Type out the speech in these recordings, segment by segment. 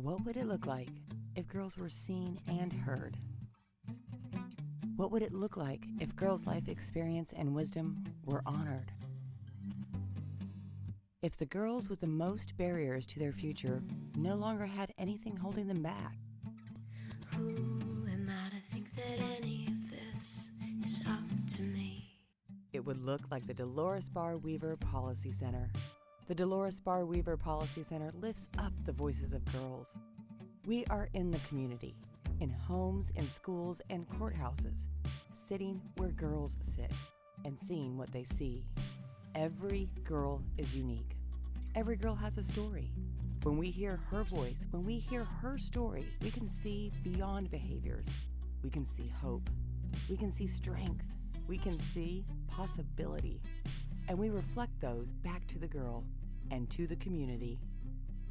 What would it look like if girls were seen and heard? What would it look like if girls' life experience and wisdom were honored? If the girls with the most barriers to their future no longer had anything holding them back? Who am I to think that any of this is up to me? It would look like the Dolores Barr Weaver Policy Center. The Dolores Barr Weaver Policy Center lifts up the voices of girls. We are in the community, in homes, in schools, and courthouses, sitting where girls sit and seeing what they see. Every girl is unique. Every girl has a story. When we hear her voice, when we hear her story, we can see beyond behaviors. We can see hope. We can see strength. We can see possibility. And we reflect those back to the girl and to the community.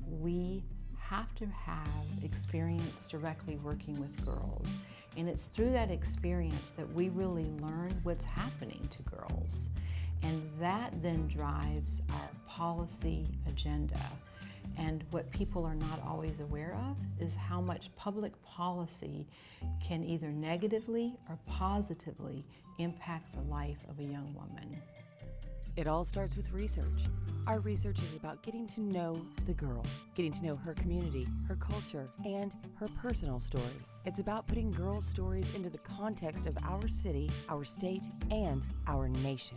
We have to have experience directly working with girls. And it's through that experience that we really learn what's happening to girls. And that then drives our policy agenda. And what people are not always aware of is how much public policy can either negatively or positively impact the life of a young woman. It all starts with research. Our research is about getting to know the girl, getting to know her community, her culture, and her personal story. It's about putting girls' stories into the context of our city, our state, and our nation.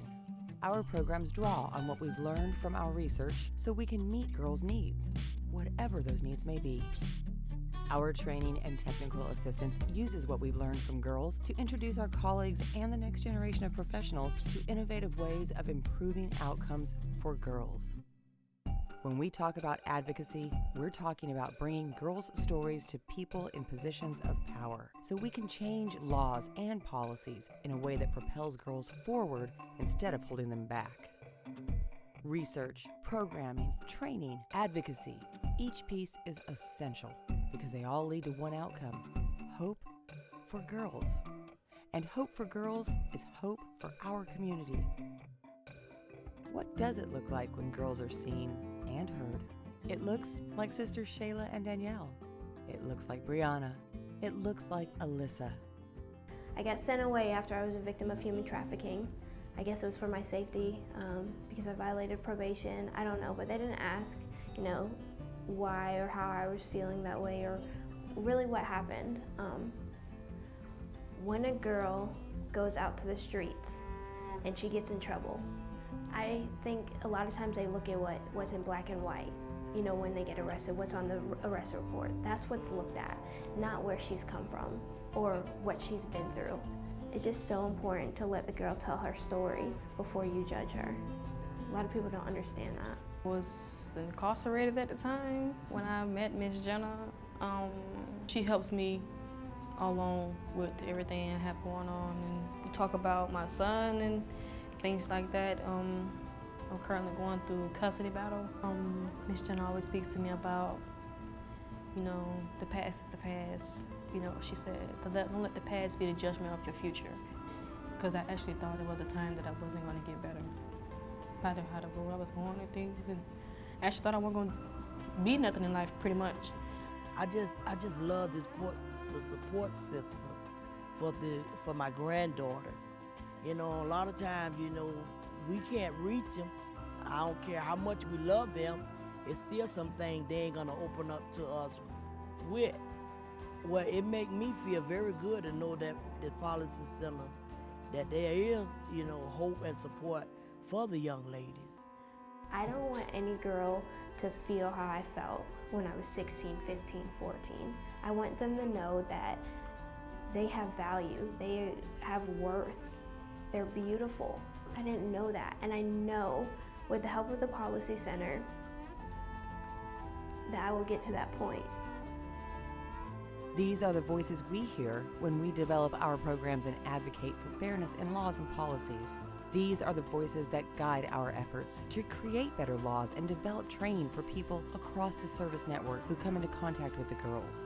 Our programs draw on what we've learned from our research so we can meet girls' needs, whatever those needs may be. Our training and technical assistance uses what we've learned from girls to introduce our colleagues and the next generation of professionals to innovative ways of improving outcomes for girls. When we talk about advocacy, we're talking about bringing girls' stories to people in positions of power so we can change laws and policies in a way that propels girls forward instead of holding them back. Research, programming, training, advocacy, each piece is essential because they all lead to one outcome: hope for girls. And hope for girls is hope for our community. What does it look like when girls are seen and heard? It looks like Sisters Shayla and Danielle. It looks like Brianna. It looks like Alyssa. I got sent away after I was a victim of human trafficking. I guess it was for my safety because I violated probation. I don't know, but they didn't ask, why or how I was feeling that way or really what happened. When a girl goes out to the streets and she gets in trouble, I think a lot of times they look at what's in black and white. When they get arrested, what's on the arrest report. That's what's looked at, not where she's come from or what she's been through. It's just so important to let the girl tell her story before you judge her. A lot of people don't understand that. I was incarcerated at the time when I met Miss Jenna. She helps me along with everything I have going on, and we talk about my son and things like that. I'm currently going through a custody battle. Miss Jenna always speaks to me about, the past is the past. She said, don't let the past be the judgment of your future. Because I actually thought there was a time that I wasn't going to get better. I didn't know how the road I was going and things, and I actually thought I wasn't going to be nothing in life, pretty much. I just love the support system for my granddaughter. A lot of times, we can't reach them. I don't care how much we love them, it's still something they ain't gonna open up to us with. Well, it make me feel very good to know that the policy center, that there is, hope and support for the young ladies. I don't want any girl to feel how I felt when I was 16, 15, 14. I want them to know that they have value, they have worth, they're beautiful. I didn't know that, and I know with the help of the Policy Center that I will get to that point. These are the voices we hear when we develop our programs and advocate for fairness in laws and policies. These are the voices that guide our efforts to create better laws and develop training for people across the service network who come into contact with the girls.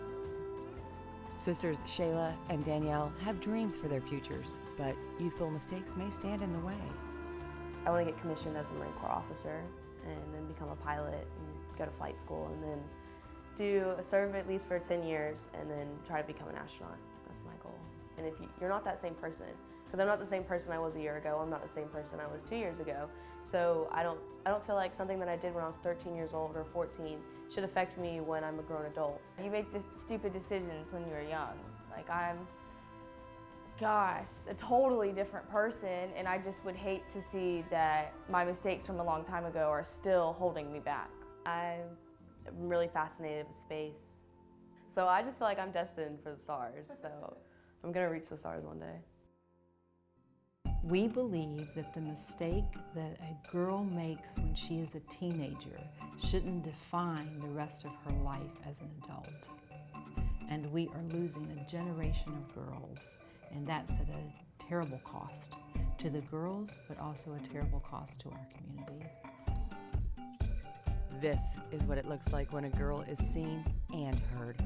Sisters Shayla and Danielle have dreams for their futures, but youthful mistakes may stand in the way. I want to get commissioned as a Marine Corps officer and then become a pilot and go to flight school and then do serve at least for 10 years and then try to become an astronaut. That's my goal. And if you're not that same person, because I'm not the same person I was a year ago, I'm not the same person I was 2 years ago, so I don't feel like something that I did when I was 13 years old or 14 should affect me when I'm a grown adult. You make stupid decisions when you're young. Like I'm, gosh, a totally different person, and I just would hate to see that my mistakes from a long time ago are still holding me back. I'm really fascinated with space. So I just feel like I'm destined for the stars, so I'm gonna reach the stars one day. We believe that the mistake that a girl makes when she is a teenager shouldn't define the rest of her life as an adult. And we are losing a generation of girls, and that's at a terrible cost to the girls, but also a terrible cost to our community. This is what it looks like when a girl is seen and heard.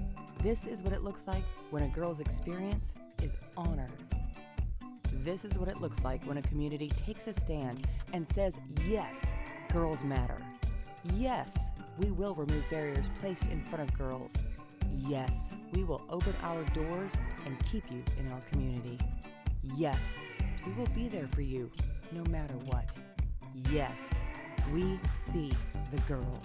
This is what it looks like when a girl's experience is honored. This is what it looks like when a community takes a stand and says, yes, girls matter. Yes, we will remove barriers placed in front of girls. Yes, we will open our doors and keep you in our community. Yes, we will be there for you no matter what. Yes, we see the girl.